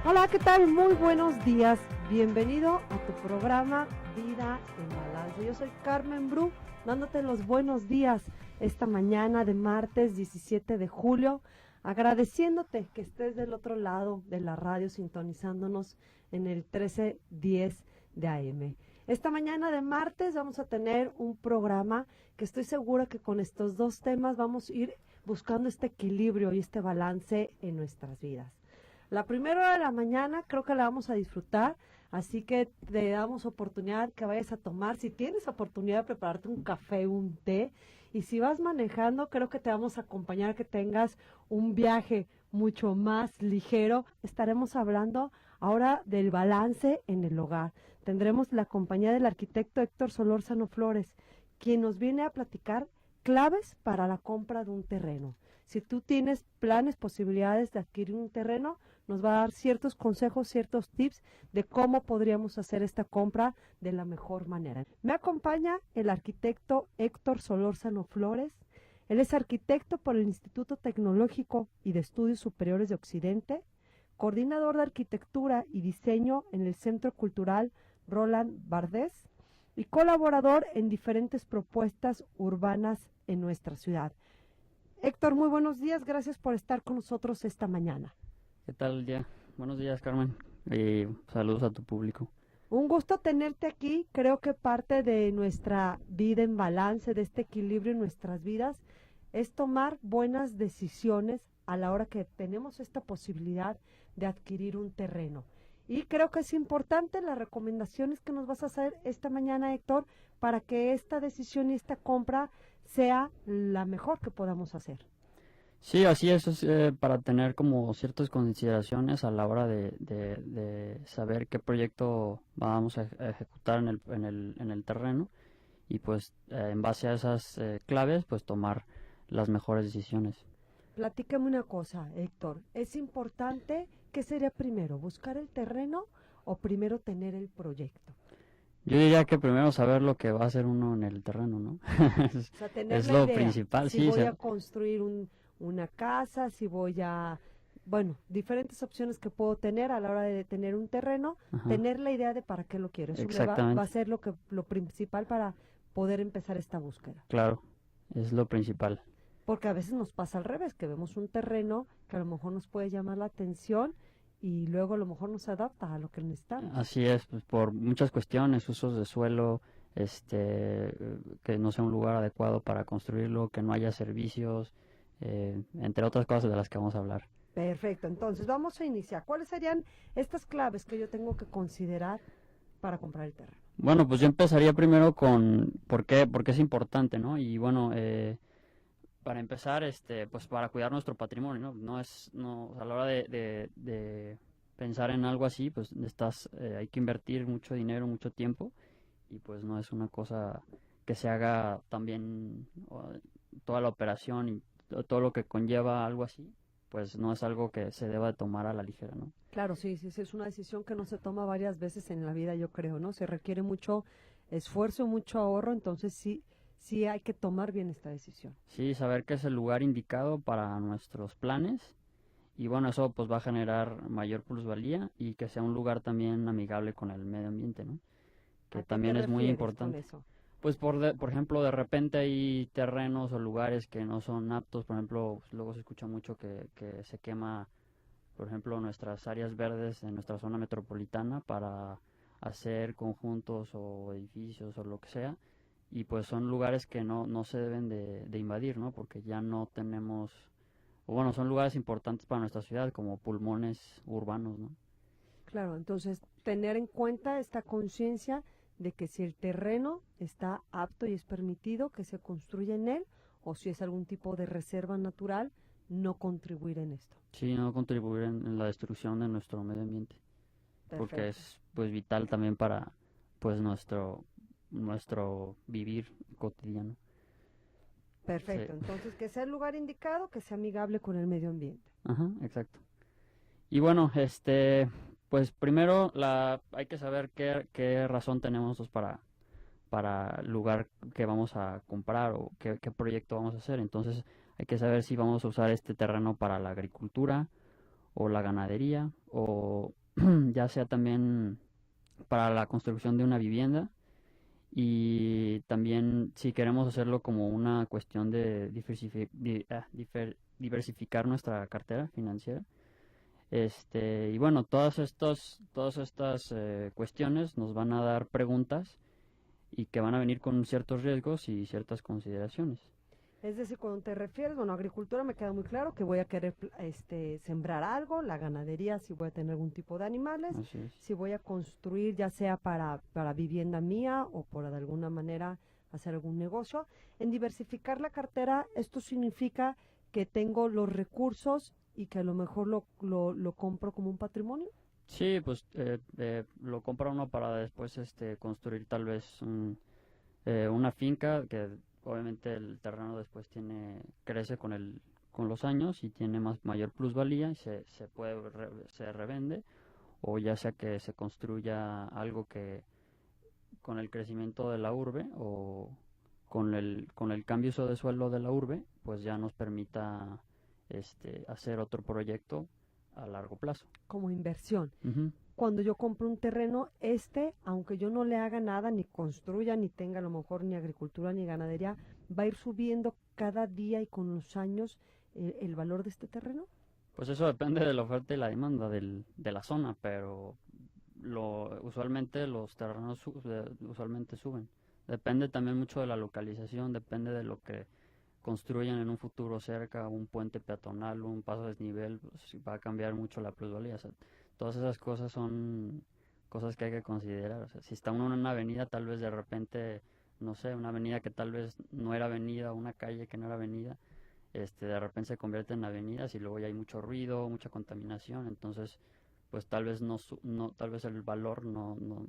Hola, ¿qué tal? Muy buenos días. Bienvenido a tu programa Vida en Balance. Yo soy Carmen Bru, dándote los buenos días esta mañana de martes 17 de julio, agradeciéndote que estés del otro lado de la radio sintonizándonos en el 1310 de AM. Esta mañana de martes vamos a tener un programa que estoy segura que con estos dos temas vamos a ir buscando este equilibrio y este balance en nuestras vidas. La primera hora de la mañana creo que la vamos a disfrutar, así que te damos oportunidad que vayas a tomar, si tienes oportunidad de prepararte un café, un té, y si vas manejando creo que te vamos a acompañar, que tengas un viaje mucho más ligero. Estaremos hablando ahora del balance en el hogar. Tendremos la compañía del arquitecto Héctor Solórzano Flores, quien nos viene a platicar claves para la compra de un terreno. Si tú tienes planes, posibilidades de adquirir un terreno, nos va a dar ciertos consejos, ciertos tips de cómo podríamos hacer esta compra de la mejor manera. Me acompaña el arquitecto Héctor Solórzano Flores. Él es arquitecto por el Instituto Tecnológico y de Estudios Superiores de Occidente, coordinador de arquitectura y diseño en el Centro Cultural Roland Barthes y colaborador en diferentes propuestas urbanas en nuestra ciudad. Héctor, muy buenos días, gracias por estar con nosotros esta mañana. ¿Qué tal día? Buenos días, Carmen. Saludos a tu público. Un gusto tenerte aquí. Creo que parte de nuestra vida en balance, de este equilibrio en nuestras vidas, es tomar buenas decisiones a la hora que tenemos esta posibilidad de adquirir un terreno. Y creo que es importante las recomendaciones que nos vas a hacer esta mañana, Héctor, para que esta decisión y esta compra sea la mejor que podamos hacer. Sí, así es, para tener como ciertas consideraciones a la hora de saber qué proyecto vamos a ejecutar en el terreno y pues en base a esas claves pues tomar las mejores decisiones. Platícame una cosa, Héctor. ¿Es importante qué sería primero, buscar el terreno o primero tener el proyecto? Yo diría que primero saber lo que va a hacer uno en el terreno, ¿no? O sea, tener Es la lo idea, principal, si sí. voy a construir una casa, si voy a, bueno, diferentes opciones que puedo tener a la hora de tener un terreno, Ajá, tener la idea de para qué lo quiero. Eso va a exactamente, ser lo principal para poder empezar esta búsqueda. claro, es lo principal. Porque a veces nos pasa al revés, que vemos un terreno que a lo mejor nos puede llamar la atención y luego a lo mejor nos adapta a lo que necesitamos. Así es, pues por muchas cuestiones, usos de suelo, que no sea un lugar adecuado para construirlo, que no haya servicios, entre otras cosas de las que vamos a hablar. Perfecto, entonces vamos a iniciar. ¿Cuáles serían estas claves que yo tengo que considerar para comprar el terreno? Bueno, pues yo empezaría primero con por qué es importante, ¿no? Y bueno, para empezar, pues para cuidar nuestro patrimonio, ¿no? No, a la hora de pensar en algo así, pues hay que invertir mucho dinero, mucho tiempo, y pues no es una cosa que se haga también toda la operación y todo lo que conlleva algo así, pues no es algo que se deba de tomar a la ligera, ¿no? Claro, sí, sí, sí, es una decisión que no se toma varias veces en la vida, yo creo, ¿no? Se requiere mucho esfuerzo, mucho ahorro, entonces sí, sí hay que tomar bien esta decisión. Sí, saber que es el lugar indicado para nuestros planes y bueno, eso pues va a generar mayor plusvalía y que sea un lugar también amigable con el medio ambiente, ¿no? ¿A Que qué te también es muy refieres con importante. eso? Pues por ejemplo, de repente hay terrenos o lugares que no son aptos, por ejemplo, luego se escucha mucho que se quema, por ejemplo, nuestras áreas verdes en nuestra zona metropolitana para hacer conjuntos o edificios o lo que sea, y pues son lugares que no se deben de invadir, ¿no? Porque ya no tenemos, o bueno, son lugares importantes para nuestra ciudad como pulmones urbanos, ¿no? Claro, entonces tener en cuenta esta conciencia de que si el terreno está apto y es permitido que se construya en él, o si es algún tipo de reserva natural, no contribuir en esto. Sí, no contribuir en la destrucción de nuestro medio ambiente, porque Perfecto. es pues vital también para pues nuestro vivir cotidiano. Sí, Perfecto, entonces que sea el lugar indicado, que sea amigable con el medio ambiente. ajá, exacto. Y bueno, pues primero hay que saber qué razón tenemos nosotros para el lugar que vamos a comprar o qué proyecto vamos a hacer. Entonces hay que saber si vamos a usar este terreno para la agricultura o la ganadería ya sea también para la construcción de una vivienda, y también si queremos hacerlo como una cuestión de diversificar nuestra cartera financiera. Y bueno, todas estas cuestiones nos van a dar preguntas y que van a venir con ciertos riesgos y ciertas consideraciones. Es decir, cuando te refieres, bueno, agricultura me queda muy claro que voy a querer sembrar algo, la ganadería si voy a tener algún tipo de animales, Así es. si voy a construir ya sea para vivienda mía o por de alguna manera hacer algún negocio. En diversificar la cartera, esto significa que tengo los recursos y que a lo mejor lo compro como un patrimonio. Sí, pues lo compra uno para después construir tal vez una finca que obviamente el terreno después crece con los años y tiene mayor plusvalía y se revende, o ya sea que se construya algo que con el crecimiento de la urbe o con el cambio de suelo de la urbe, pues ya nos permita hacer otro proyecto a largo plazo. Como inversión. Ujú. Cuando yo compro un terreno, aunque yo no le haga nada, ni construya, ni tenga a lo mejor ni agricultura ni ganadería, va a ir subiendo cada día y con los años el valor de este terreno. Pues eso depende de la oferta y la demanda de la zona, pero usualmente los terrenos usualmente suben. Depende también mucho de la localización, depende de lo que construyan en un futuro cerca, un puente peatonal, un paso a desnivel, pues va a cambiar mucho la plusvalía. O sea, todas esas cosas son cosas que hay que considerar. O sea, si está uno en una avenida, tal vez de repente, no sé, una avenida que tal vez no era avenida, una calle que no era avenida, de repente se convierte en avenidas y luego ya hay mucho ruido, mucha contaminación, entonces pues tal vez tal vez el valor no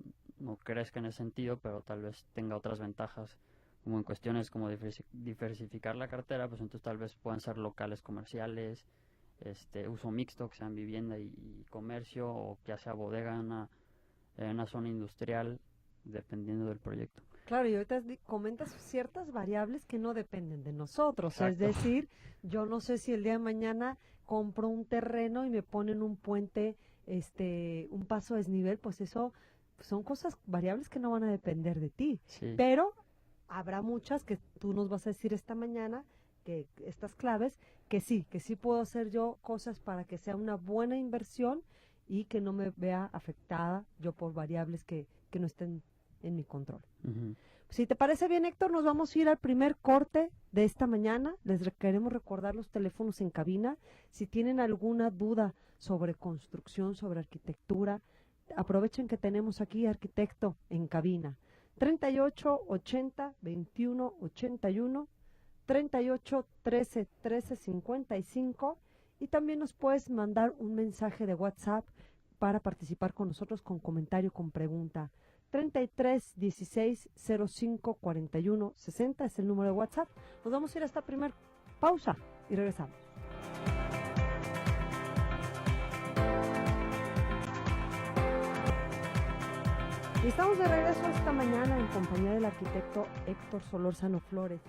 crezca en ese sentido, pero tal vez tenga otras ventajas, como en cuestiones como diversificar la cartera, pues entonces tal vez puedan ser locales comerciales, uso mixto, que sean vivienda y comercio, o que sea bodega en una zona industrial, dependiendo del proyecto. Claro, y ahorita comentas ciertas variables que no dependen de nosotros. Es Exacto. decir, yo no sé si el día de mañana compro un terreno y me ponen un puente, un paso a desnivel, pues eso son cosas variables que no van a depender de ti. Sí. Pero habrá muchas que tú nos vas a decir esta mañana, que estas claves, que sí puedo hacer yo cosas para que sea una buena inversión y que no me vea afectada yo por variables que no estén en mi control. Ujú. Si te parece bien, Héctor, nos vamos a ir al primer corte de esta mañana. Queremos recordar los teléfonos en cabina. Si tienen alguna duda sobre construcción, sobre arquitectura, aprovechen que tenemos aquí arquitecto en cabina. 38 80 21 81, 38 13 13 55, y también nos puedes mandar un mensaje de WhatsApp para participar con nosotros con comentario, con pregunta. 33 16 05 41 60 es el número de WhatsApp. Nos vamos a ir a esta primera pausa y regresamos. Y estamos de regreso esta mañana en compañía del arquitecto Héctor Solórzano Flores,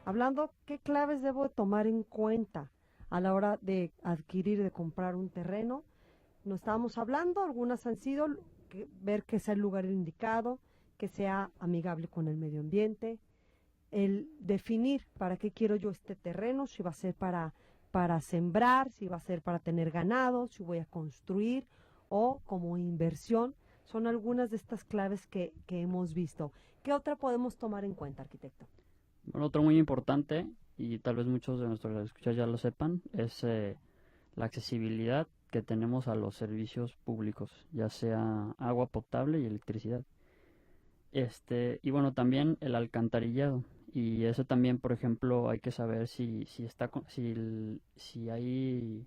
hablando qué claves debo tomar en cuenta a la hora de adquirir, de comprar un terreno. Nos estábamos hablando, algunas han sido ver que sea el lugar indicado, que sea amigable con el medio ambiente, el definir para qué quiero yo este terreno, si va a ser para sembrar, si va a ser para tener ganado, si voy a construir o como inversión. Son algunas de estas claves que hemos visto. ¿Qué otra podemos tomar en cuenta, arquitecto? Bueno, otro muy importante, y tal vez muchos de nuestros escuchas ya lo sepan, es la accesibilidad que tenemos a los servicios públicos, ya sea agua potable y electricidad. Y bueno, también el alcantarillado. Y eso también, por ejemplo, hay que saber si hay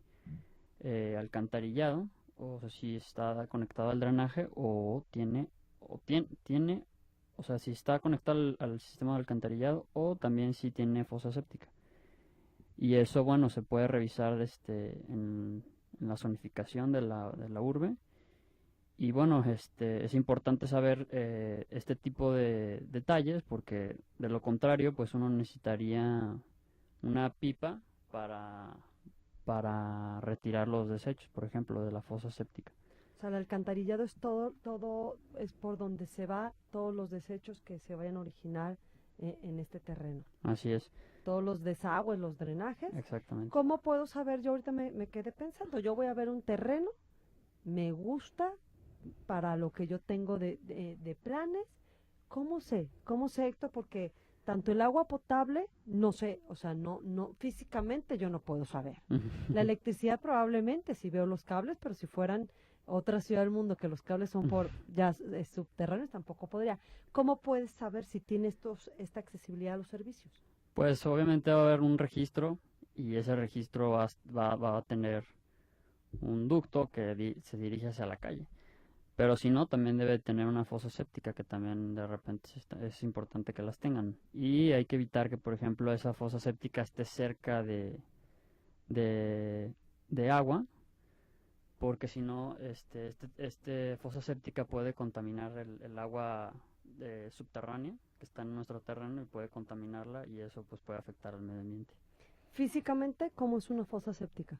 alcantarillado, o sea, si está conectado al drenaje o sea, si está conectado al sistema de alcantarillado, o también si tiene fosa séptica. Y eso, bueno, se puede revisar en la zonificación de la urbe. Y bueno, es importante saber este tipo de detalles, porque de lo contrario, pues uno necesitaría una pipa para retirar los desechos, por ejemplo, de la fosa séptica. O sea, el alcantarillado es todo es por donde se va todos los desechos que se vayan a originar en este terreno. Así es, Todos los desagües, los drenajes. exactamente. ¿Cómo puedo saber? Yo ahorita me quedé pensando, yo voy a ver un terreno, me gusta para lo que yo tengo de planes. ¿Cómo sé? ¿Cómo sé, Héctor? Porque tanto el agua potable, no sé, o sea, no, físicamente yo no puedo saber. La electricidad probablemente, si veo los cables, pero si fueran otra ciudad del mundo que los cables son por ya subterráneos, tampoco podría. ¿Cómo puedes saber si tiene esta accesibilidad a los servicios? Pues obviamente va a haber un registro y ese registro va a tener un ducto que se dirige hacia la calle. Pero si no, también debe tener una fosa séptica que también de repente es importante que las tengan. Y hay que evitar que, por ejemplo, esa fosa séptica esté cerca de, de agua, porque si no, este fosa séptica puede contaminar el agua subterránea que está en nuestro terreno y puede contaminarla y eso pues puede afectar al medio ambiente. Físicamente, ¿cómo es una fosa séptica?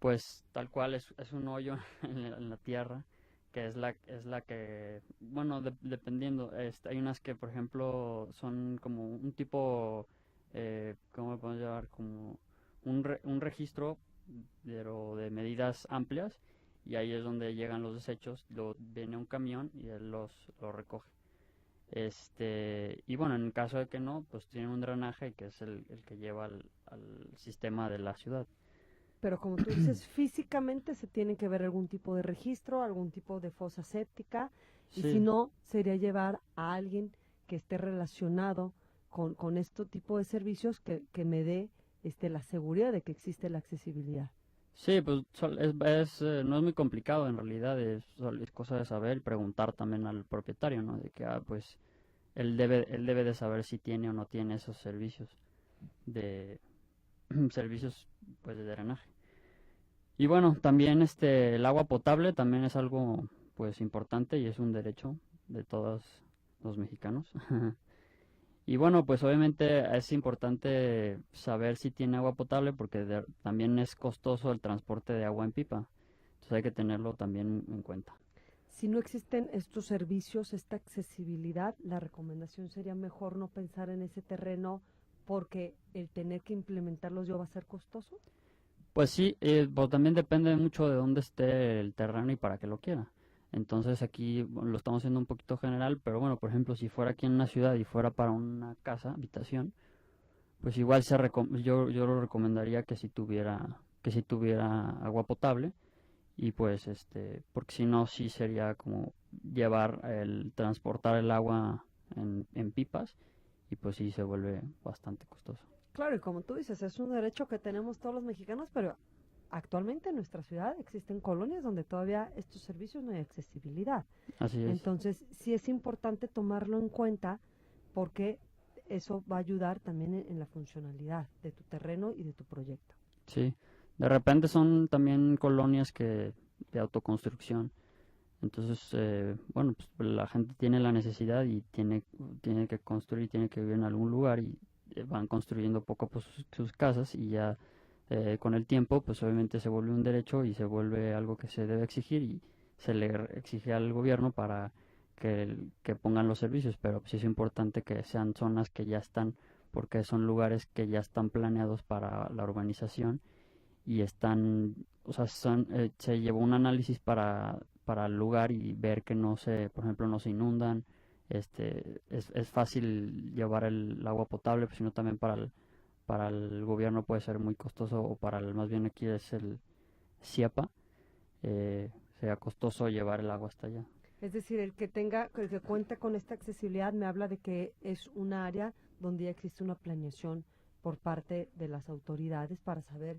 Pues tal cual es un hoyo en la tierra que es la que, bueno, dependiendo, hay unas que por ejemplo son como un tipo, ¿cómo lo podemos llamar? Como un registro pero de medidas amplias y ahí es donde llegan los desechos, viene un camión y él los recoge. Y bueno, en caso de que no, pues tienen un drenaje que es el que lleva al sistema de la ciudad. Pero como tú dices, físicamente se tiene que ver algún tipo de registro, algún tipo de fosa séptica, y si Sí, no, sería llevar a alguien que esté relacionado con este tipo de servicios que me dé la seguridad de que existe la accesibilidad. sí, pues no es muy complicado en realidad, es cosa de saber y preguntar también al propietario, ¿no? De que, pues, él debe de saber si tiene o no tiene esos servicios de servicios, pues, de drenaje. Y bueno, también el agua potable también es algo, pues, importante y es un derecho de todos los mexicanos. Y bueno, pues obviamente es importante saber si tiene agua potable porque también es costoso el transporte de agua en pipa. Entonces hay que tenerlo también en cuenta. Si no existen estos servicios, esta accesibilidad, la recomendación sería mejor no pensar en ese terreno porque el tener que implementarlos yo va a ser costoso. Pues sí, pues también depende mucho de dónde esté el terreno y para qué lo quiera. Entonces aquí bueno, lo estamos haciendo un poquito general, pero bueno, por ejemplo, si fuera aquí en una ciudad y fuera para una casa, habitación, pues igual yo lo recomendaría que si tuviera agua potable y pues porque si no sí sería como transportar el agua en pipas y pues sí se vuelve bastante costoso. Claro, y como tú dices, es un derecho que tenemos todos los mexicanos, pero actualmente en nuestra ciudad existen colonias donde todavía estos servicios no hay accesibilidad. Así es. Entonces, sí es importante tomarlo en cuenta porque eso va a ayudar también en la funcionalidad de tu terreno y de tu proyecto. Sí, de repente son también colonias de autoconstrucción. Entonces, bueno, pues la gente tiene la necesidad y tiene que construir, tiene que vivir en algún lugar y van construyendo poco a poco sus casas y ya con el tiempo, pues obviamente se vuelve un derecho y se vuelve algo que se debe exigir y se le exige al gobierno para que pongan los servicios, pero sí es importante que sean zonas que ya están, porque son lugares que ya están planeados para la urbanización y o sea, se llevó un análisis para el lugar y ver que por ejemplo, no se inundan. Es fácil llevar el agua potable, pues, sino también para el gobierno puede ser muy costoso, o más bien aquí es el CIEPA, sea costoso llevar el agua hasta allá. Es decir, el que cuenta con esta accesibilidad me habla de que es un área donde ya existe una planeación por parte de las autoridades para saber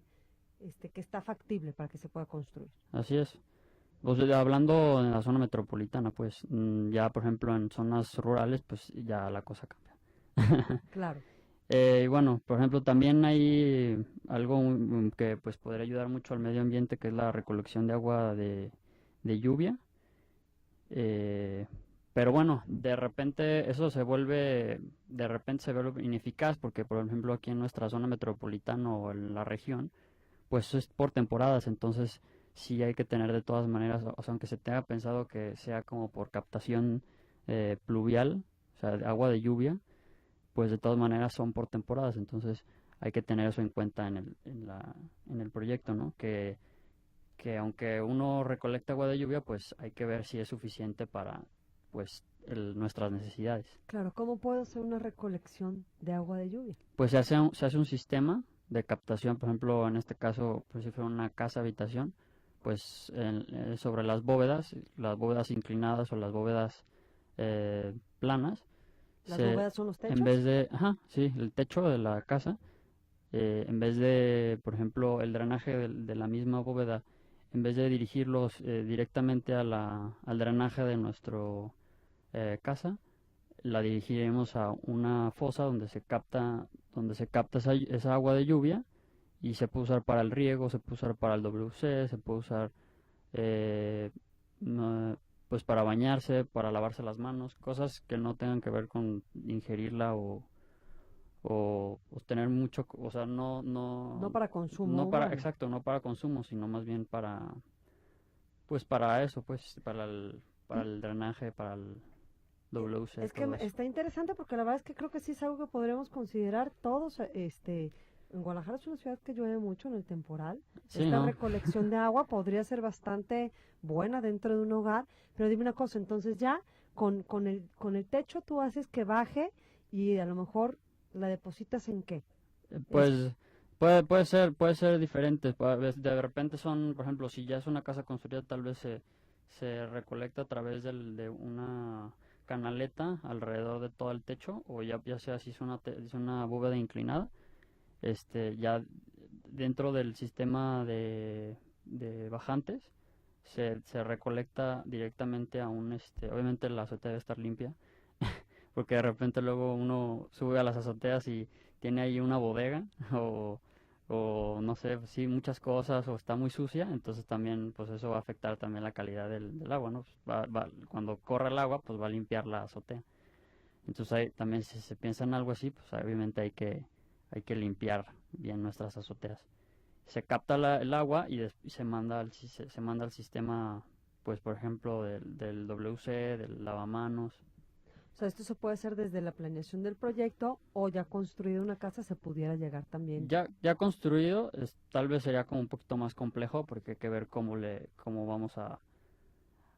que está factible para que se pueda construir. Así es. Pues, hablando en la zona metropolitana, pues ya por ejemplo en zonas rurales, pues ya la cosa cambia. Claro. Y bueno, por ejemplo, también hay algo que pues podría ayudar mucho al medio ambiente, que es la recolección de agua de lluvia. Eh, pero bueno, de repente se vuelve ineficaz porque, por ejemplo, aquí en nuestra zona metropolitana o en la región, pues es por temporadas, entonces sí hay que tener de todas maneras, o sea, aunque se tenga pensado que sea como por captación pluvial, o sea, de agua de lluvia, pues de todas maneras son por temporadas, entonces hay que tener eso en cuenta en el proyecto, ¿no? Que aunque uno recolecta agua de lluvia, pues hay que ver si es suficiente para pues nuestras necesidades. Claro, ¿cómo puedo hacer una recolección de agua de lluvia? Pues se hace un sistema de captación, por ejemplo, en este caso, pues si fuera una casa habitación, pues sobre las bóvedas inclinadas o las bóvedas planas, ¿Las se, bóvedas son los en techos? vez de, ajá, sí, el techo de la casa, en vez de, por ejemplo, el drenaje de la misma bóveda, en vez de dirigirlos directamente al drenaje de nuestro casa, la dirigiremos a una fosa donde se capta esa agua de lluvia y se puede usar para el riego, se puede usar para el WC, se puede usar eh, no, pues para bañarse, para lavarse las manos, cosas que no tengan que ver con ingerirla o tener mucho, o sea, No para consumo no para, humano. exacto, no para consumo, sino más bien pues para eso, pues, para Y el drenaje, para el WC, es que todo eso. está interesante porque la verdad es que creo que sí es algo que podremos considerar todos. En Guadalajara es una ciudad que llueve mucho en el temporal. Sí, Esta ¿no? recolección de agua podría ser bastante buena dentro de un hogar. Pero dime una cosa, entonces ya con el techo tú haces que baje y a lo mejor la depositas en qué. Es, Pues puede ser diferente. De repente son, por ejemplo, si ya es una casa construida, tal vez se recolecta a través de una canaleta alrededor de todo el techo, o ya sea si es una bóveda inclinada, ya dentro del sistema de bajantes, se recolecta directamente a obviamente la azotea debe estar limpia, porque de repente luego uno sube a las azoteas y tiene ahí una bodega o no sé, sí, muchas cosas o está muy sucia, entonces también pues eso va a afectar también la calidad del agua, ¿no? Pues cuando corra el agua pues va a limpiar la azotea. Entonces también si se piensa en algo así, pues obviamente hay que limpiar bien nuestras azoteas. Se capta el agua y se manda se manda al sistema, pues por ejemplo del WC, del lavamanos. o sea, esto se puede hacer desde la planeación del proyecto o ya construida una casa se pudiera llegar también. Ya construido, tal vez sería como un poquito más complejo porque hay que ver cómo vamos a,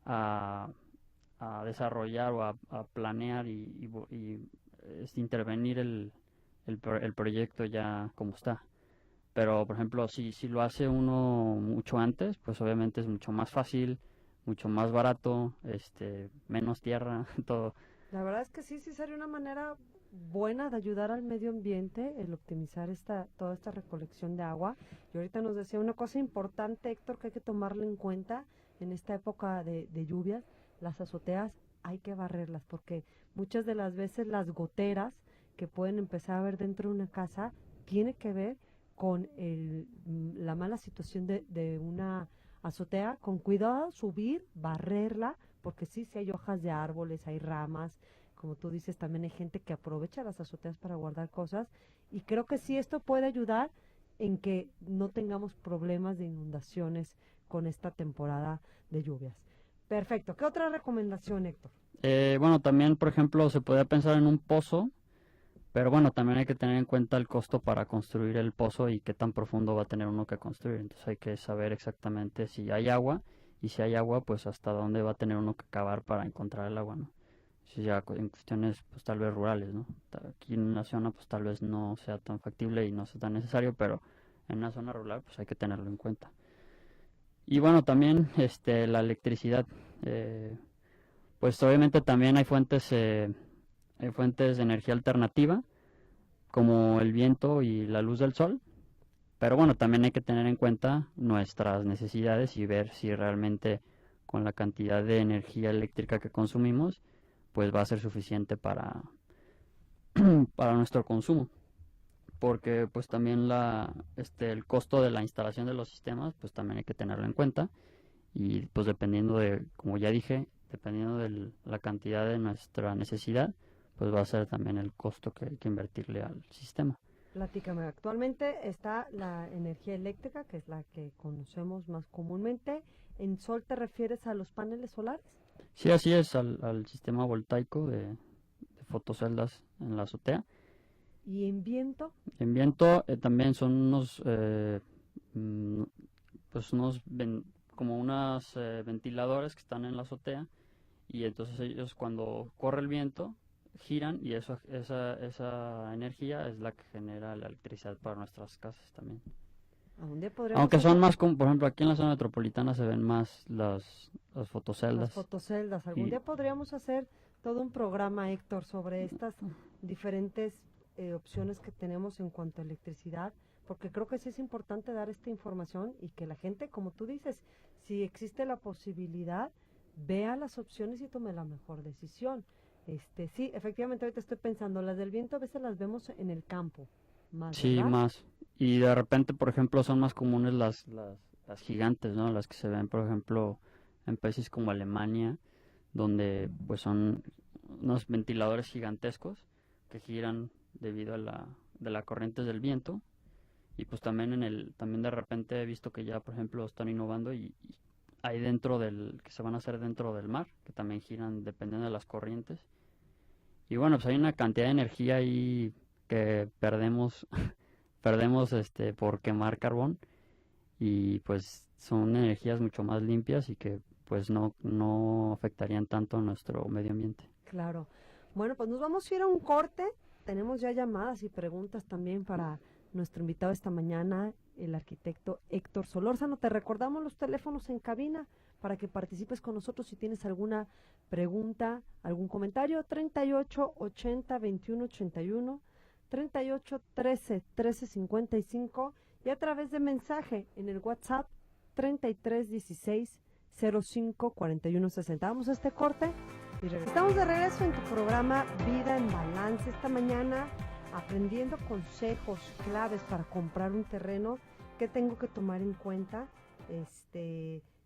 a desarrollar o a planear intervenir el proyecto ya como está. Pero, por ejemplo, si lo hace uno mucho antes, pues obviamente es mucho más fácil, mucho más barato, menos tierra, todo. La verdad es que sí, sí sería una manera buena de ayudar al medio ambiente el optimizar toda esta recolección de agua. Y ahorita nos decía una cosa importante, Héctor, que hay que tomarlo en cuenta en esta época de lluvias. Las azoteas hay que barrerlas porque muchas de las veces las goteras que pueden empezar a ver dentro de una casa tiene que ver con la mala situación de una azotea. Con cuidado, subir, barrerla, porque sí, sí hay hojas de árboles, hay ramas, como tú dices, también hay gente que aprovecha las azoteas para guardar cosas y creo que sí esto puede ayudar en que no tengamos problemas de inundaciones con esta temporada de lluvias. Perfecto. ¿Qué otra recomendación, Héctor? Bueno, también, por ejemplo, se podría pensar en un pozo, pero bueno, también hay que tener en cuenta el costo para construir el pozo y qué tan profundo va a tener uno que construir. Entonces hay que saber exactamente si hay agua y si hay agua, pues hasta dónde va a tener uno que cavar para encontrar el agua, ¿no? Si ya en cuestiones, pues tal vez rurales, ¿no? Aquí en una zona, pues tal vez no sea tan factible y no sea tan necesario, pero en una zona rural, pues hay que tenerlo en cuenta. Y bueno, también la electricidad. eh, pues obviamente también hay fuentes de energía alternativa, como el viento y la luz del sol. Pero bueno, también hay que tener en cuenta nuestras necesidades y ver si realmente con la cantidad de energía eléctrica que consumimos, pues va a ser suficiente para nuestro consumo. Porque pues también el costo de la instalación de los sistemas, pues también hay que tenerlo en cuenta. Y pues dependiendo como ya dije, dependiendo de la cantidad de nuestra necesidad, pues va a ser también el costo que hay que invertirle al sistema. Platícame, actualmente está la energía eléctrica, que es la que conocemos más comúnmente. ¿En sol te refieres a los paneles solares? Sí, así es, al sistema voltaico de fotoceldas en la azotea. ¿Y en viento? En viento también son mm, pues como unos ventiladores que están en la azotea y entonces ellos cuando corre el viento giran y esa energía es la que genera la electricidad para nuestras casas también. ¿A dónde podríamos Aunque son hacer más, como por ejemplo aquí en la zona metropolitana se ven más las las fotoceldas fotoceldas? Algún y día podríamos hacer todo un programa, Héctor, sobre estas diferentes opciones que tenemos en cuanto a electricidad, porque creo que sí es importante dar esta información y que la gente, como tú dices, si existe la posibilidad, vea las opciones y tome la mejor decisión. Sí, efectivamente, ahorita estoy pensando, las del viento a veces las vemos en el campo, más, sí, ¿verdad? más. Y de repente, por ejemplo, son más comunes las gigantes, ¿no? Las que se ven, por ejemplo, en países como Alemania, donde pues son unos ventiladores gigantescos que giran debido a de la corriente del viento. Y pues también también de repente he visto que ya, por ejemplo, están innovando y hay que se van a hacer dentro del mar, que también giran dependiendo de las corrientes. Y bueno, pues hay una cantidad de energía ahí que perdemos por quemar carbón y pues son energías mucho más limpias y que pues no afectarían tanto a nuestro medio ambiente. Claro. Bueno, pues nos vamos a ir a un corte. Tenemos ya llamadas y preguntas también para nuestro invitado esta mañana, el arquitecto Héctor Solórzano. Te recordamos los teléfonos en cabina para que participes con nosotros si tienes alguna pregunta, algún comentario. 38 80 21 81, 38 13 13 55 y a través de mensaje en el WhatsApp 33 16 05 41 60. Vamos a este corte y estamos de regreso en tu programa Vida en Balance. Esta mañana aprendiendo consejos claves para comprar un terreno. ¿Qué tengo que tomar en cuenta?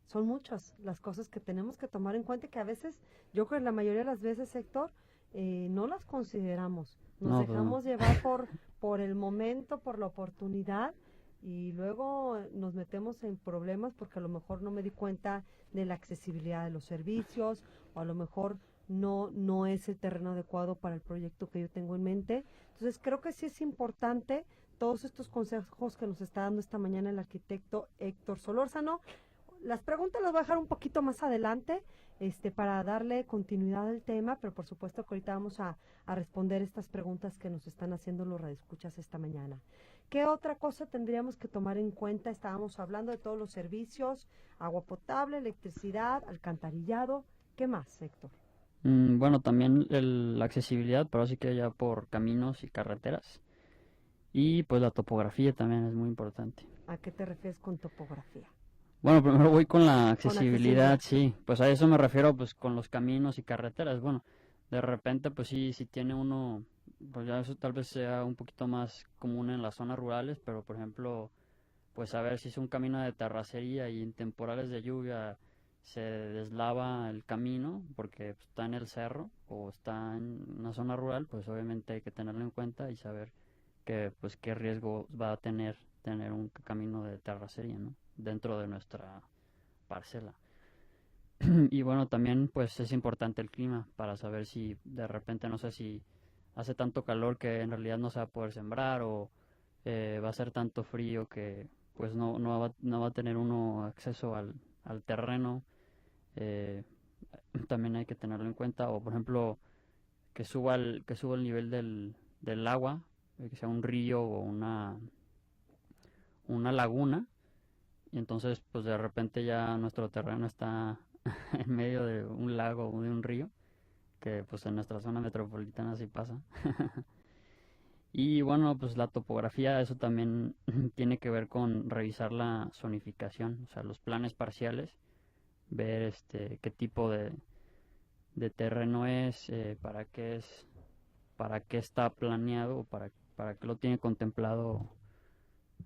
Son muchas las cosas que tenemos que tomar en cuenta y que a veces, yo creo que la mayoría de las veces, Héctor, no las consideramos. Nos No, pues no. dejamos llevar por el momento, por la oportunidad y luego nos metemos en problemas porque a lo mejor no me di cuenta de la accesibilidad de los servicios o a lo mejor no es el terreno adecuado para el proyecto que yo tengo en mente. Entonces creo que sí es importante todos estos consejos que nos está dando esta mañana el arquitecto Héctor Solórzano. Las preguntas las voy a dejar un poquito más adelante, para darle continuidad al tema, pero por supuesto que ahorita vamos a responder estas preguntas que nos están haciendo los radioescuchas esta mañana. ¿Qué otra cosa tendríamos que tomar en cuenta? Estábamos hablando de todos los servicios, agua potable, electricidad, alcantarillado. ¿Qué más, Héctor? Bueno, también la accesibilidad, pero sí que ya por caminos y carreteras. Y pues la topografía también es muy importante. ¿A qué te refieres con topografía? Bueno, primero voy con la Con accesibilidad, accesibilidad. sí, pues a eso me refiero pues con los caminos y carreteras. Bueno, de repente pues sí, si tiene uno, pues ya eso tal vez sea un poquito más común en las zonas rurales, pero por ejemplo, pues a ver si es un camino de terracería y en temporales de lluvia se deslava el camino porque pues, está en el cerro o está en una zona rural, pues obviamente hay que tenerlo en cuenta y saber que pues qué riesgo va a tener un camino de terracería, ¿no? Dentro de nuestra parcela. Y bueno, también pues es importante el clima para saber si de repente, no sé si hace tanto calor que en realidad no se va a poder sembrar o va a ser tanto frío que pues no va a tener uno acceso al terreno. eh, También hay que tenerlo en cuenta. O por ejemplo, que suba el nivel del agua, que sea un río o una laguna. Y entonces, pues de repente ya nuestro terreno está en medio de un lago o de un río, que pues en nuestra zona metropolitana sí pasa. Y bueno, pues la topografía, eso también tiene que ver con revisar la zonificación, o sea, los planes parciales, ver qué tipo de terreno es, para qué está planeado, o para qué lo tiene contemplado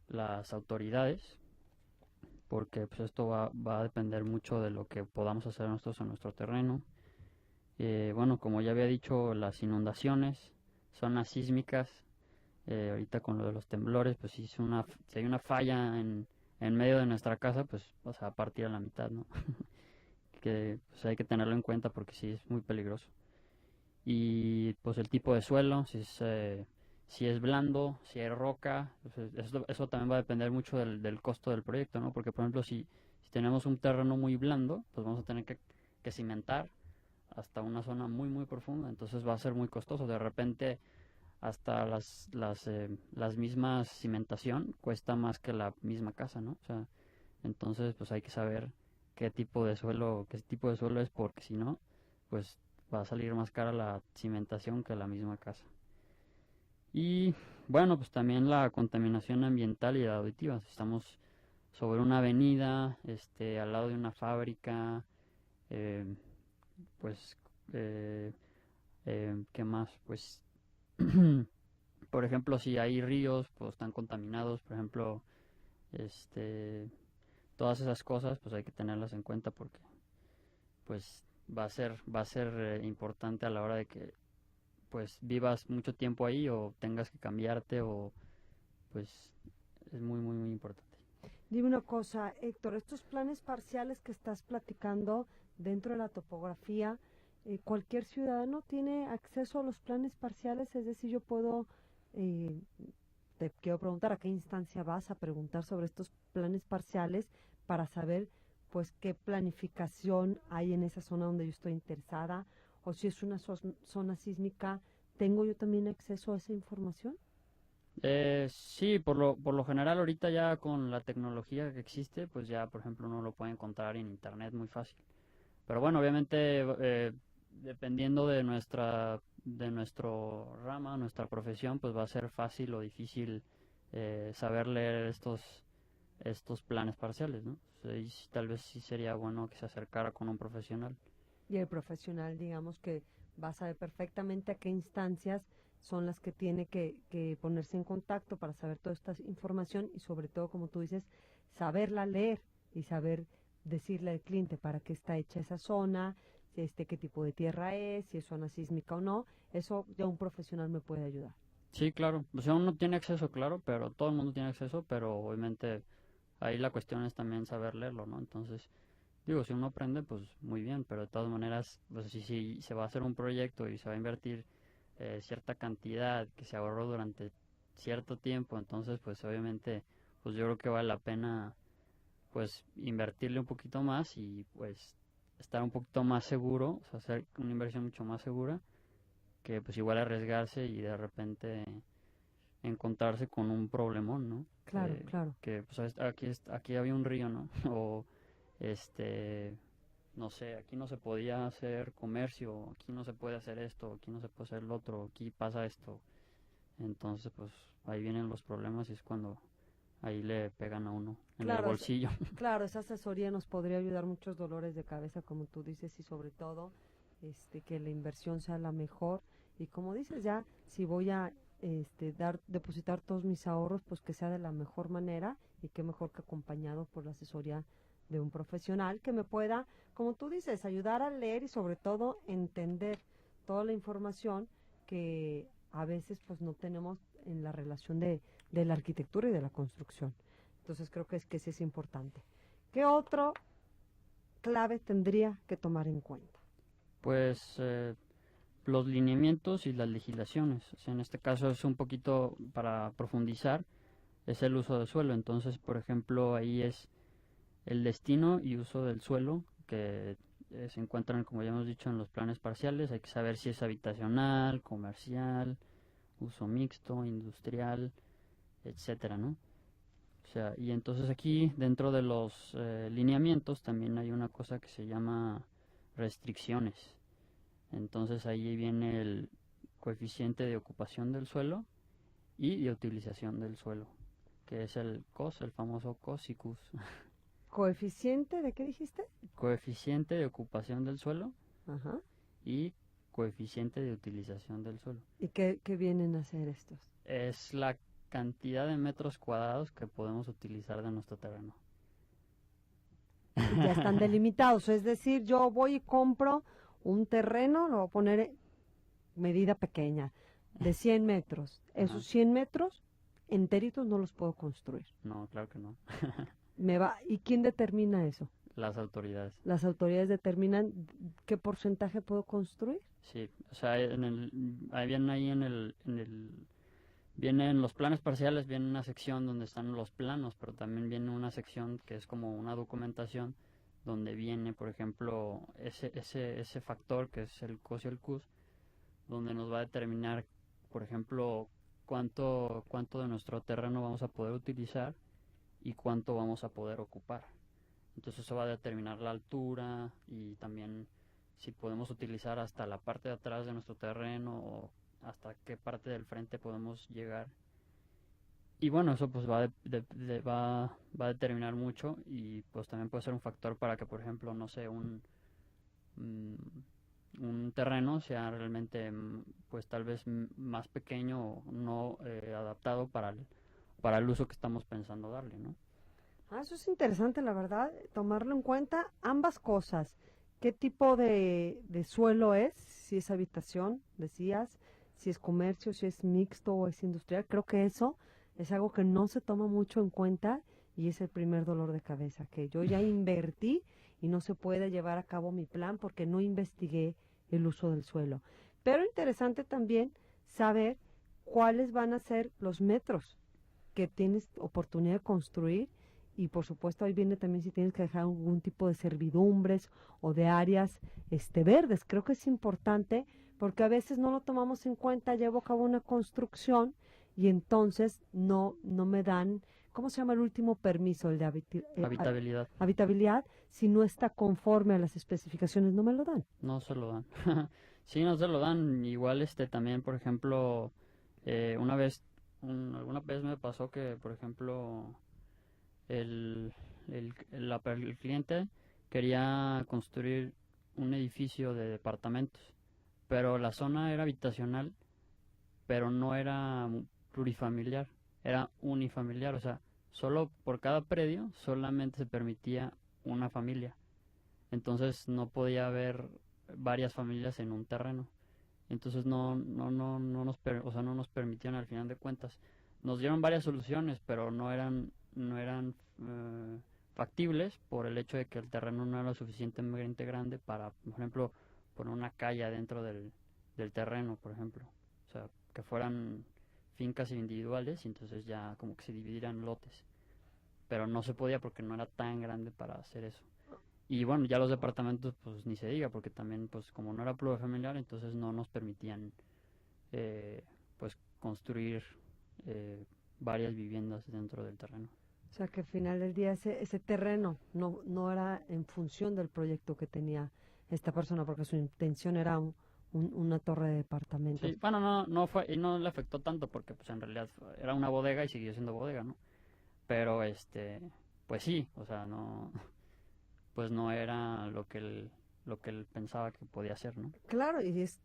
las autoridades, porque pues esto va a depender mucho de lo que podamos hacer nosotros en nuestro terreno. Bueno, como ya había dicho, las inundaciones, zonas sísmicas, ahorita con lo de los temblores, pues si si hay una falla en medio de nuestra casa, pues o sea, a partir a la mitad, ¿no? Que pues hay que tenerlo en cuenta porque sí es muy peligroso. Y pues el tipo de suelo, si es blando, si hay roca, pues, eso también va a depender mucho del costo del proyecto, ¿no? Porque por ejemplo, si tenemos un terreno muy blando, pues vamos a tener que cimentar hasta una zona muy muy profunda, entonces va a ser muy costoso. De repente hasta las mismas cimentación cuesta más que la misma casa, ¿no? O sea, entonces pues hay que saber qué tipo de suelo es, porque si no, pues va a salir más cara la cimentación que la misma casa. Y bueno, pues también la contaminación ambiental y auditiva. Si estamos sobre una avenida, al lado de una fábrica, eh, pues, ¿qué más? Pues, por ejemplo, si hay ríos, pues están contaminados, por ejemplo, este, todas esas cosas, pues hay que tenerlas en cuenta porque, pues, va a ser importante a la hora de que, pues, vivas mucho tiempo ahí o tengas que cambiarte o, pues, es muy, muy, muy importante. Dime una cosa, Héctor, estos planes parciales que estás platicando dentro de la topografía, ¿cualquier ciudadano tiene acceso a los planes parciales? Es decir, yo puedo, eh, te quiero preguntar a qué instancia vas a preguntar sobre estos planes parciales para saber pues qué planificación hay en esa zona donde yo estoy interesada, o si es una zona sísmica, ¿tengo yo también acceso a esa información? Sí, por lo general ahorita ya con la tecnología que existe, pues ya por ejemplo uno lo puede encontrar en internet muy fácil. Pero bueno, obviamente dependiendo de nuestro rama, nuestra profesión, pues va a ser fácil o difícil saber leer estos planes parciales, ¿no? O sea, y tal vez sí sería bueno que se acercara con un profesional. Y el profesional, digamos que va a saber perfectamente a qué instancias son las que tiene que ponerse en contacto para saber toda esta información y sobre todo, como tú dices, saberla leer y saber decirle al cliente para qué está hecha esa zona, qué tipo de tierra es, si es zona sísmica o no. Eso ya un profesional me puede ayudar. Sí, claro. O sea, uno tiene acceso, claro, pero todo el mundo tiene acceso, pero obviamente ahí la cuestión es también saber leerlo, ¿no? Entonces, digo, si uno aprende, pues muy bien, pero de todas maneras, pues si se va a hacer un proyecto y se va a invertir cierta cantidad que se ahorró durante cierto tiempo, entonces, pues obviamente, pues yo creo que vale la pena, pues, invertirle un poquito más y, pues, estar un poquito más seguro, o sea, hacer una inversión mucho más segura, que pues igual arriesgarse y de repente encontrarse con un problemón, ¿no? Claro, claro. Que pues aquí había un río, ¿no? O este, no sé, aquí no se podía hacer comercio, aquí no se puede hacer esto, aquí no se puede hacer lo otro, aquí pasa esto. Entonces, pues ahí vienen los problemas y es cuando ahí le pegan a uno en el Claro, bolsillo. claro, esa asesoría nos podría ayudar muchos dolores de cabeza, como tú dices, y sobre todo, que la inversión sea la mejor. Y como dices, ya, si voy a, depositar todos mis ahorros, pues que sea de la mejor manera y qué mejor que acompañado por la asesoría de un profesional que me pueda, como tú dices, ayudar a leer y sobre todo entender toda la información que a veces pues no tenemos en la relación de la arquitectura y de la construcción. Entonces creo que sí es importante. ¿Qué otro clave tendría que tomar en cuenta? Pues los lineamientos y las legislaciones. O sea, en este caso es un poquito para profundizar, es el uso del suelo. Entonces, por ejemplo, ahí es el destino y uso del suelo que se encuentran, como ya hemos dicho, en los planes parciales. Hay que saber si es habitacional, comercial, uso mixto, industrial, etcétera, ¿no? O sea, y entonces aquí dentro de los lineamientos también hay una cosa que se llama restricciones. Entonces ahí viene el coeficiente de ocupación del suelo y de utilización del suelo, que es el COS, el famoso COSICUS. ¿Coeficiente de qué dijiste? Coeficiente de ocupación del suelo Ajá. y coeficiente de utilización del suelo. ¿Y qué vienen a hacer estos? Es la cantidad de metros cuadrados que podemos utilizar de nuestro terreno. Y ya están delimitados, es decir, yo voy y compro un terreno, lo voy a poner medida pequeña, de 100 metros. Ajá. Esos 100 metros enteritos no los puedo construir. No, claro que no. ¿Y quién determina eso? Las autoridades. Las autoridades determinan qué porcentaje puedo construir. Sí, o sea, ahí viene en los planes parciales, viene una sección donde están los planos, pero también viene una sección que es como una documentación donde viene, por ejemplo, ese factor que es el COS y el CUS, donde nos va a determinar, por ejemplo, cuánto de nuestro terreno vamos a poder utilizar y cuánto vamos a poder ocupar. Entonces eso va a determinar la altura y también si podemos utilizar hasta la parte de atrás de nuestro terreno o hasta qué parte del frente podemos llegar. Y bueno, eso pues va a determinar mucho y pues también puede ser un factor para que, por ejemplo, no sé, mm, un terreno sea realmente pues tal vez más pequeño o no adaptado para el uso que estamos pensando darle, ¿no? Eso es interesante, la verdad, tomarlo en cuenta ambas cosas. ¿Qué tipo de suelo es? Si es habitación, decías, si es comercio, si es mixto o es industrial. Creo que eso es algo que no se toma mucho en cuenta y es el primer dolor de cabeza, que yo ya invertí y no se puede llevar a cabo mi plan porque no investigué el uso del suelo. Pero interesante también saber cuáles van a ser los metros que tienes oportunidad de construir y por supuesto ahí viene también si tienes que dejar algún tipo de servidumbres o de áreas verdes. Creo que es importante porque a veces no lo tomamos en cuenta, llevo a cabo una construcción y entonces no me dan, ¿cómo se llama el último permiso? El de Habitabilidad. habitabilidad, si no está conforme a las especificaciones, no me lo dan. No se lo dan. Sí, no se lo dan. Igual también, por ejemplo, una vez, alguna vez me pasó que, por ejemplo, el cliente quería construir un edificio de departamentos, pero la zona era habitacional, pero no era plurifamiliar, era unifamiliar, o sea, solo por cada predio solamente se permitía una familia. Entonces no podía haber varias familias en un terreno. Entonces o sea, no nos permitían al final de cuentas. Nos dieron varias soluciones, pero no eran factibles por el hecho de que el terreno no era lo suficientemente grande para, por ejemplo, poner una calle dentro del terreno, por ejemplo. O sea, que fueran fincas individuales y entonces ya como que se dividieran lotes. Pero no se podía porque no era tan grande para hacer eso. Y bueno, ya los departamentos pues ni se diga, porque también pues como no era plurifamiliar, entonces no nos permitían pues construir varias viviendas dentro del terreno. O sea que al final del día ese terreno no era en función del proyecto que tenía esta persona, porque su intención era una torre de departamentos. Sí, bueno, no fue, y no le afectó tanto porque pues en realidad era una bodega y siguió siendo bodega, ¿no? Pero pues sí, o sea, no, pues no era lo que él pensaba que podía hacer, ¿no? Claro, y es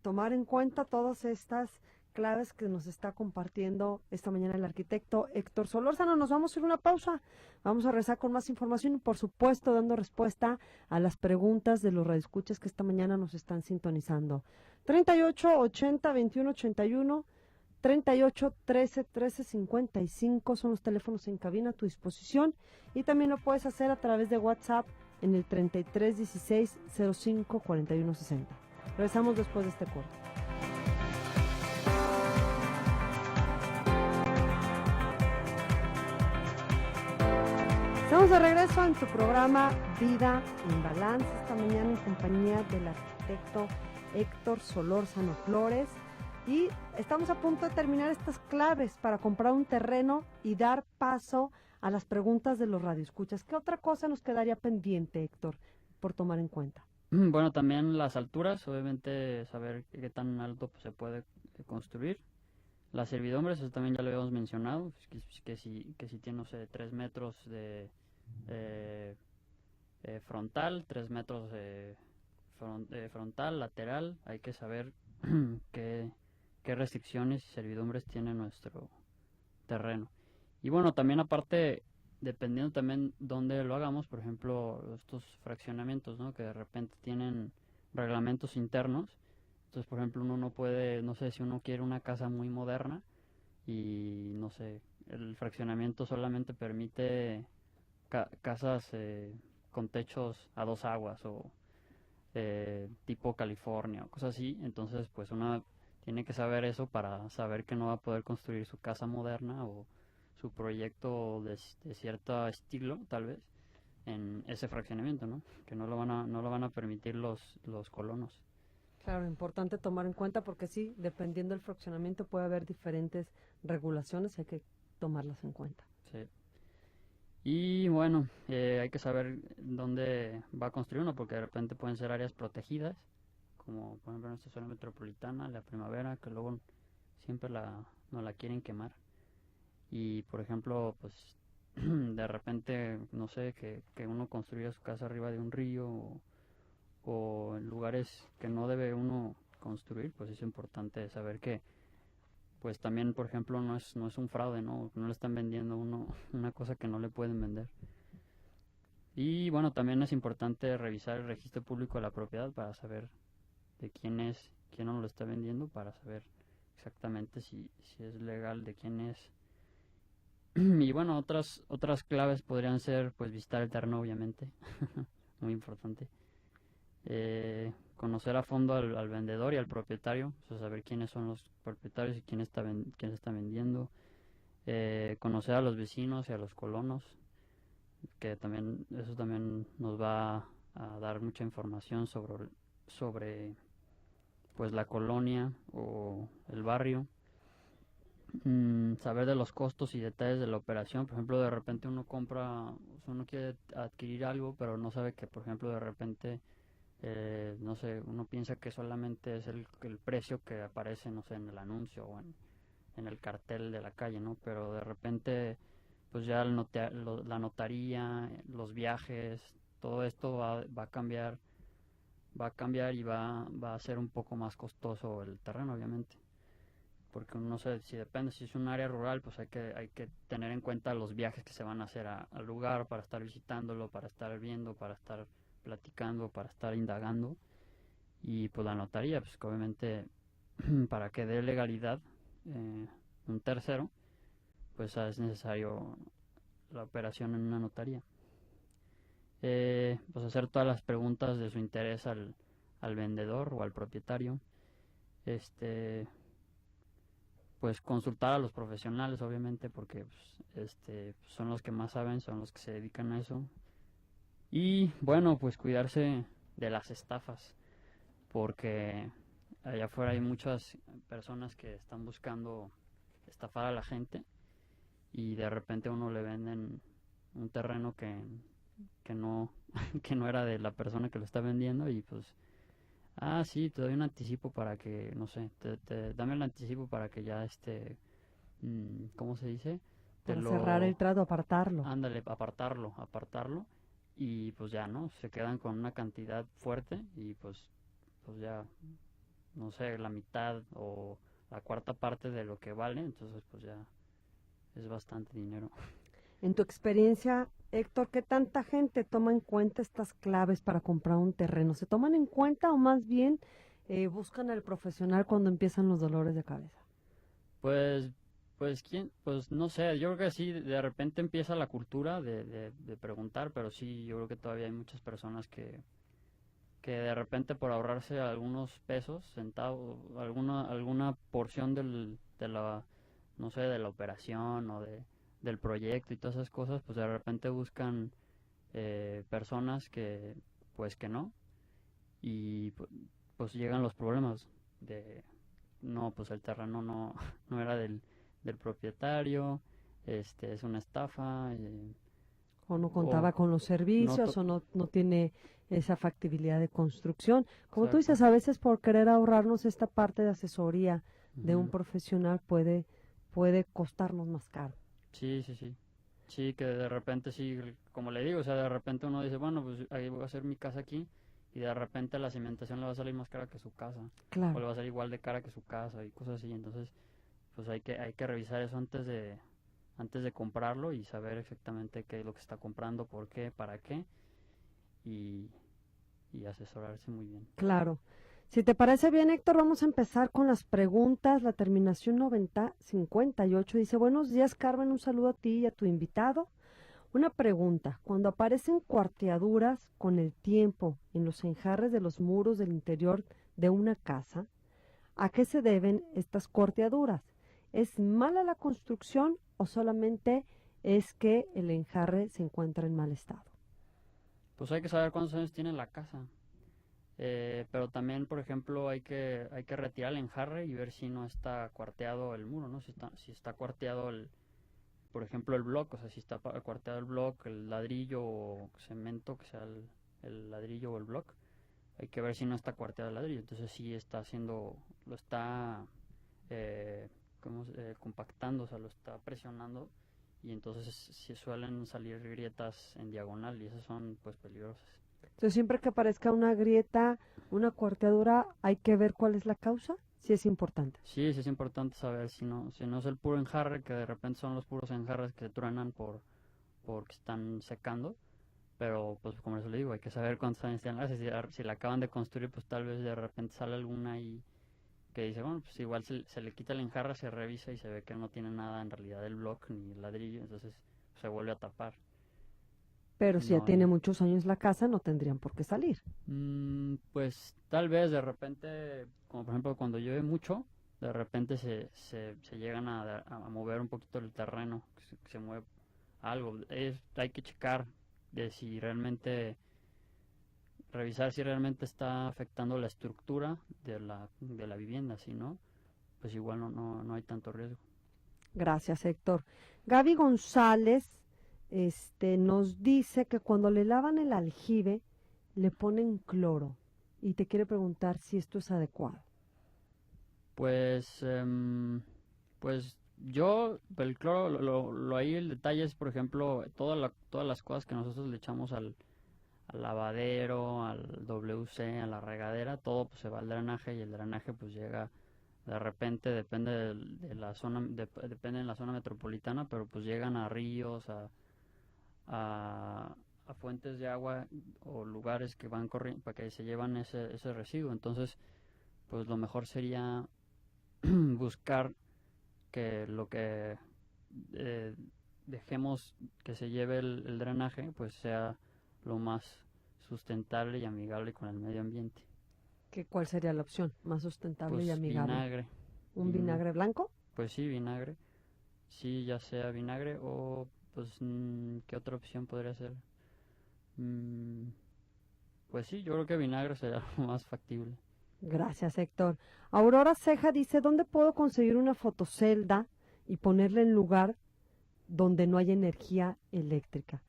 tomar en cuenta todas estas claves que nos está compartiendo esta mañana el arquitecto Héctor Solórzano. Nos vamos a ir a una pausa, vamos a regresar con más información y por supuesto dando respuesta a las preguntas de los radioescuchas que esta mañana nos están sintonizando. 38 80 21 81 38 13 13 55 son los teléfonos en cabina a tu disposición y también lo puedes hacer a través de WhatsApp en el 33 16 05 41 60. Regresamos después de este corte. Estamos de regreso en tu programa Vida en Balance, esta mañana en compañía del arquitecto Héctor Solórzano Flores y estamos a punto de terminar estas claves para comprar un terreno y dar paso a las preguntas de los radioescuchas. ¿Qué otra cosa nos quedaría pendiente, Héctor, por tomar en cuenta? Bueno, también las alturas, obviamente saber qué tan alto pues, se puede construir. Las servidumbres, eso también ya lo habíamos mencionado, que si tiene, no sé, 3 metros de frontal, 3 metros de frontal, lateral, hay que saber qué restricciones y servidumbres tiene nuestro terreno. Y bueno, también aparte, dependiendo también dónde lo hagamos, por ejemplo, estos fraccionamientos, ¿no? Que de repente tienen reglamentos internos, Entonces, por ejemplo, uno no puede, no sé, si uno quiere una casa muy moderna y, no sé, el fraccionamiento solamente permite casas con techos a dos aguas o tipo California o cosas así, entonces pues uno tiene que saber eso para saber que no va a poder construir su casa moderna o su proyecto de cierto estilo, tal vez, en ese fraccionamiento, ¿no? Que no lo van a permitir los colonos. Claro, importante tomar en cuenta porque sí, dependiendo del fraccionamiento puede haber diferentes regulaciones, hay que tomarlas en cuenta. Sí. Y bueno, hay que saber dónde va a construir uno, porque de repente pueden ser áreas protegidas, como por ejemplo en esta zona metropolitana, la Primavera, que luego siempre no la quieren quemar. Y por ejemplo, pues de repente, no sé, que uno construya su casa arriba de un río o en lugares que no debe uno construir, pues es importante saber que pues también, por ejemplo, no es un fraude, ¿no? No le están vendiendo a uno una cosa que no le pueden vender. Y bueno, también es importante revisar el registro público de la propiedad para saber de quién no lo está vendiendo, para saber exactamente si es legal, de quién es. Y bueno, otras claves podrían ser pues visitar el terreno, obviamente, muy importante. Conocer a fondo al vendedor y al propietario, o sea, saber quiénes son los propietarios y quién está vendiendo. Conocer a los vecinos y a los colonos, que también eso también nos va a dar mucha información sobre pues la colonia o el barrio. Saber de los costos y detalles de la operación. Por ejemplo, de repente uno compra, o sea, uno quiere adquirir algo, pero no sabe que, por ejemplo, de repente, no sé, uno piensa que solamente es el precio que aparece, no sé, en el anuncio o en el cartel de la calle, ¿no? Pero de repente, pues ya la notaría, los viajes, todo esto va a cambiar y va a ser un poco más costoso el terreno, obviamente. Porque no sé, si depende, si es un área rural, pues hay que tener en cuenta los viajes que se van a hacer al lugar para estar visitándolo, para estar viendo, para estar platicando, para estar indagando. Y pues la notaría, pues que obviamente para que dé legalidad un tercero, pues es necesario la operación en una notaría. Pues hacer todas las preguntas de su interés al vendedor o al propietario. Pues consultar a los profesionales, obviamente, porque son los que más saben, son los que se dedican a eso. Y bueno, pues cuidarse de las estafas, porque allá afuera hay muchas personas que están buscando estafar a la gente y de repente a uno le venden un terreno que no que no era de la persona que lo está vendiendo y pues sí, te doy un anticipo para que, no sé, dame el anticipo para que ya ¿cómo se dice? Para cerrar el trato, apartarlo. Ándale, apartarlo y pues ya, ¿no? Se quedan con una cantidad fuerte y pues ya, no sé, la mitad o la cuarta parte de lo que vale, entonces pues ya es bastante dinero. En tu experiencia, Héctor, ¿qué tanta gente toma en cuenta estas claves para comprar un terreno? ¿Se toman en cuenta o más bien buscan al profesional cuando empiezan los dolores de cabeza? Pues, pues no sé, yo creo que sí, de repente empieza la cultura de preguntar, pero sí, yo creo que todavía hay muchas personas que de repente por ahorrarse algunos pesos, centavos, alguna porción no sé, de la operación o del proyecto y todas esas cosas, pues de repente buscan personas pues que no, y pues llegan los problemas de, no, pues el terreno no, no era del propietario, es una estafa, O no o contaba con los no, servicios o no tiene esa factibilidad de construcción. Como tú exacto. dices, a veces por querer ahorrarnos esta parte de asesoría de un Ujú. profesional puede costarnos más caro. Sí, sí, sí. Sí, que de repente sí, como le digo, o sea, de repente uno dice, bueno, pues ahí voy a hacer mi casa aquí y de repente la cimentación le va a salir más cara que su casa o Claro. le va a salir igual de cara que su casa y cosas así. Entonces, pues hay que revisar eso antes de comprarlo y saber exactamente qué es lo que está comprando, por qué, para qué y, y asesorarse muy bien. Claro. Si te parece bien, Héctor, vamos a empezar con las preguntas. La terminación 9058 dice, buenos días, Carmen, un saludo a ti y a tu invitado. Una pregunta, cuando aparecen cuarteaduras con el tiempo en los enjarres de los muros del interior de una casa, ¿a qué se deben estas cuarteaduras? ¿Es mala la construcción o solamente es que el enjarre se encuentra en mal estado? Pues hay que saber cuántos años tiene la casa. Pero también, por ejemplo, hay que retirar el enjarre y ver si no está cuarteado el muro, ¿no? Si está cuarteado por ejemplo, el bloque, o sea, si está cuarteado el bloque, el ladrillo o cemento, que sea el ladrillo o el bloque, hay que ver si no está cuarteado el ladrillo. Entonces sí está lo está eh, compactando, o sea, lo está presionando y entonces sí suelen salir grietas en diagonal y esas son pues peligrosas. Entonces, siempre que aparezca una grieta, una cuarteadura, hay que ver cuál es la causa, sí es importante. Sí, sí es importante saber si no es el puro enjarre, que de repente son los puros enjarres que truenan porque están secando, pero pues como les digo, hay que saber cuántos años tienen. Si la acaban de construir, pues tal vez de repente sale alguna y que dice, bueno, pues igual se le quita el enjarre, se revisa y se ve que no tiene nada en realidad el bloque ni el ladrillo, entonces se vuelve a tapar. Pero Y si ya no, tiene muchos años la casa, no tendrían por qué salir. pues tal vez de repente, como por ejemplo cuando llueve mucho, de repente se llegan a mover un poquito el terreno, que se mueve algo. Hay que checar de si realmente, revisar si realmente está afectando la estructura de la vivienda, si no, pues igual no hay tanto riesgo. Gracias, Héctor. Gaby González, nos dice que cuando le lavan el aljibe, le ponen cloro y te quiere preguntar si esto es adecuado. Pues, pues el cloro, ahí el detalle es, por ejemplo, todas las cosas que nosotros le echamos al lavadero, al WC, a la regadera, todo pues se va al drenaje y el drenaje pues llega de repente, depende de la zona, depende de la zona metropolitana, pero pues llegan a ríos, a, a fuentes de agua o lugares que van corriendo para que se llevan ese residuo. Entonces, pues lo mejor sería buscar que lo que eh, dejemos que se lleve el drenaje, pues sea lo más sustentable y amigable con el medio ambiente. ¿Cuál sería la opción más sustentable y Pues amigable? vinagre, ¿Un vinagre blanco? pues sí, vinagre, sí, ya sea vinagre o pues ¿qué otra opción podría ser? Mm, pues sí, yo creo que vinagre sería lo más factible. Gracias, Héctor. Aurora Ceja dice, ¿dónde puedo conseguir una fotocelda y ponerla en lugar donde no hay energía eléctrica?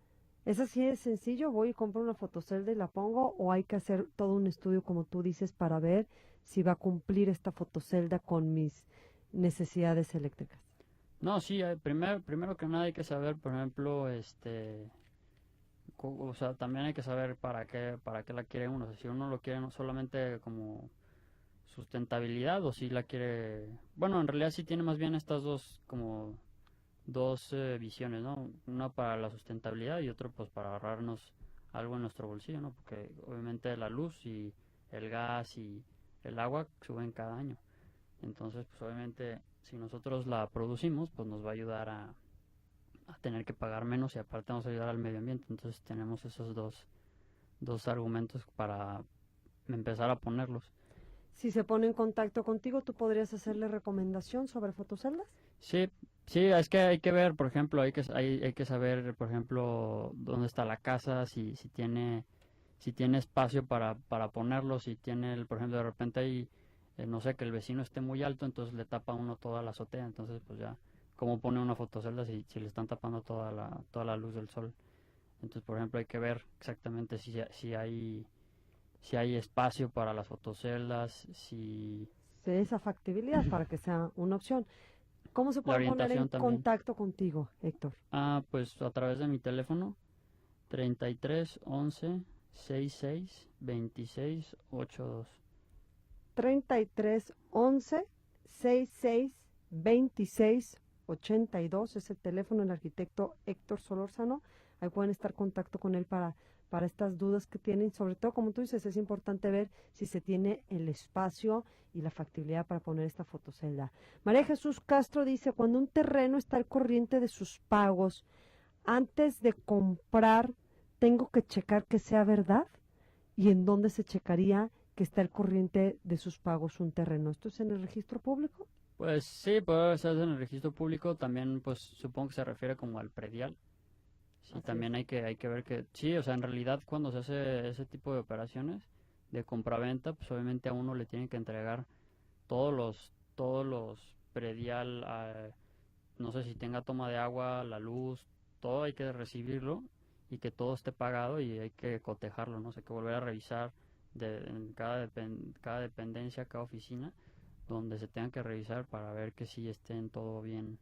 ¿Es así de sencillo? ¿Voy y compro una fotocelda y la pongo o hay que hacer todo un estudio, como tú dices, para ver si va a cumplir esta fotocelda con mis necesidades eléctricas? No, sí, primero que nada hay que saber, por ejemplo, o sea, también hay que saber para qué la quiere uno. O sea, si uno lo quiere no solamente como sustentabilidad o si la quiere, bueno, en realidad sí tiene más bien estas como dos visiones, ¿no? Una para la sustentabilidad y otro pues para ahorrarnos algo en nuestro bolsillo, ¿no? Porque obviamente la luz y el gas y el agua suben cada año. Entonces, pues obviamente si nosotros la producimos, pues nos va a ayudar a tener que pagar menos y aparte vamos a ayudar al medio ambiente. Entonces tenemos esos dos argumentos para empezar a ponerlos. Si se pone en contacto contigo, ¿tú podrías hacerle recomendación sobre fotoceldas? Sí, sí, es que hay que ver, por ejemplo, hay que saber, por ejemplo, dónde está la casa, si tiene espacio para ponerlo, si tiene, por ejemplo, de repente hay, no sé, que el vecino esté muy alto, entonces le tapa uno toda la azotea, entonces pues ya, ¿cómo pone una fotocelda si le están tapando toda la luz del sol? Entonces, por ejemplo, hay que ver exactamente si hay espacio para las fotoceldas, si Sí, esa factibilidad para que sea una opción. ¿Cómo se la pueden poner en orientación también. contacto contigo, Héctor? Pues a través de mi teléfono 33 11 66 26 82. 33 11 66 26 82 es el teléfono del arquitecto Héctor Solórzano. Ahí pueden estar en contacto con él para para estas dudas que tienen. Sobre todo, como tú dices, es importante ver si se tiene el espacio y la factibilidad para poner esta fotocelda. María Jesús Castro dice, cuando un terreno está al corriente de sus pagos, antes de comprar, tengo que checar que sea verdad. ¿Y en dónde se checaría que está al corriente de sus pagos un terreno? ¿Esto es en el registro público? Pues sí, puede ser en el registro público, también pues supongo que se refiere como al predial. Sí, Así también hay que ver que, sí, o sea, en realidad cuando se hace ese tipo de operaciones de compraventa, pues obviamente a uno le tienen que entregar todos los predial, no sé si tenga toma de agua, la luz, todo hay que recibirlo y que todo esté pagado y hay que cotejarlo, ¿no? O sea, hay que volver a revisar en cada dependencia, cada oficina, donde se tenga que revisar para ver que sí estén todo bien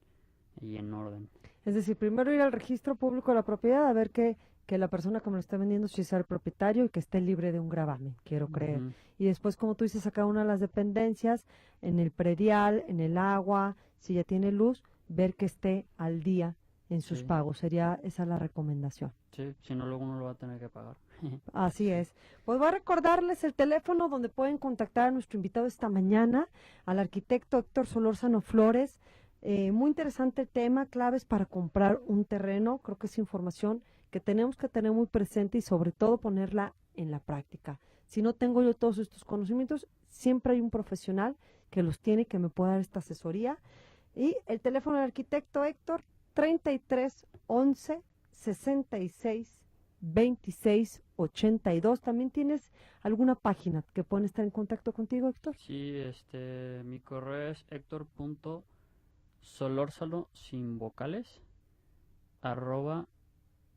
y en orden. Es decir, primero ir al registro público de la propiedad a ver que la persona que me lo está vendiendo sí sea el propietario y que esté libre de un gravamen, quiero creer. Ujú. Y después, como tú dices, a cada una de las dependencias, en el predial, en el agua, si ya tiene luz, ver que esté al día en sus Sí, pagos. Sería esa la recomendación. sí, si no luego uno lo va a tener que pagar. Así es. Pues voy a recordarles el teléfono donde pueden contactar a nuestro invitado esta mañana, al arquitecto Héctor Solórzano Flores. Muy interesante el tema, claves para comprar un terreno. Creo que es información que tenemos que tener muy presente y sobre todo ponerla en la práctica. Si no tengo yo todos estos conocimientos, siempre hay un profesional que los tiene y que me pueda dar esta asesoría. Y el teléfono del arquitecto Héctor, 33 11 66 26 82. ¿También tienes alguna página que pueden estar en contacto contigo, Héctor? Sí, mi correo es hector.solórzano sin vocales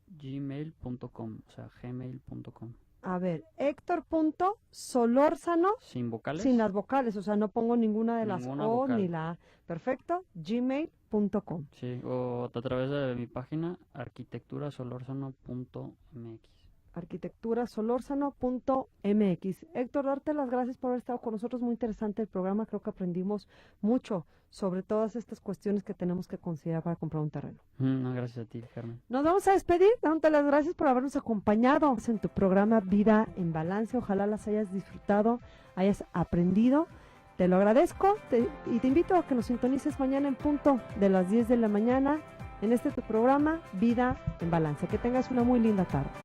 @gmail.com, o sea, gmail.com. A ver, Héctor.solórzano Sin vocales, sin las vocales, o sea, no pongo ninguna de las ninguna O vocal. ni la A. Perfecto, gmail.com. Sí, o a través de mi página arquitecturasolorzano.mx. arquitecturasolorzano.mx. Héctor, darte las gracias por haber estado con nosotros. Muy interesante el programa. Creo que aprendimos mucho sobre todas estas cuestiones que tenemos que considerar para comprar un terreno. No, gracias a ti, Carmen. Nos vamos a despedir, dándote las gracias por habernos acompañado en tu programa Vida en Balance. Ojalá las hayas disfrutado, hayas aprendido. Te lo agradezco y te invito a que nos sintonices mañana en punto de las 10 de la mañana en tu programa Vida en Balance. Que tengas una muy linda tarde.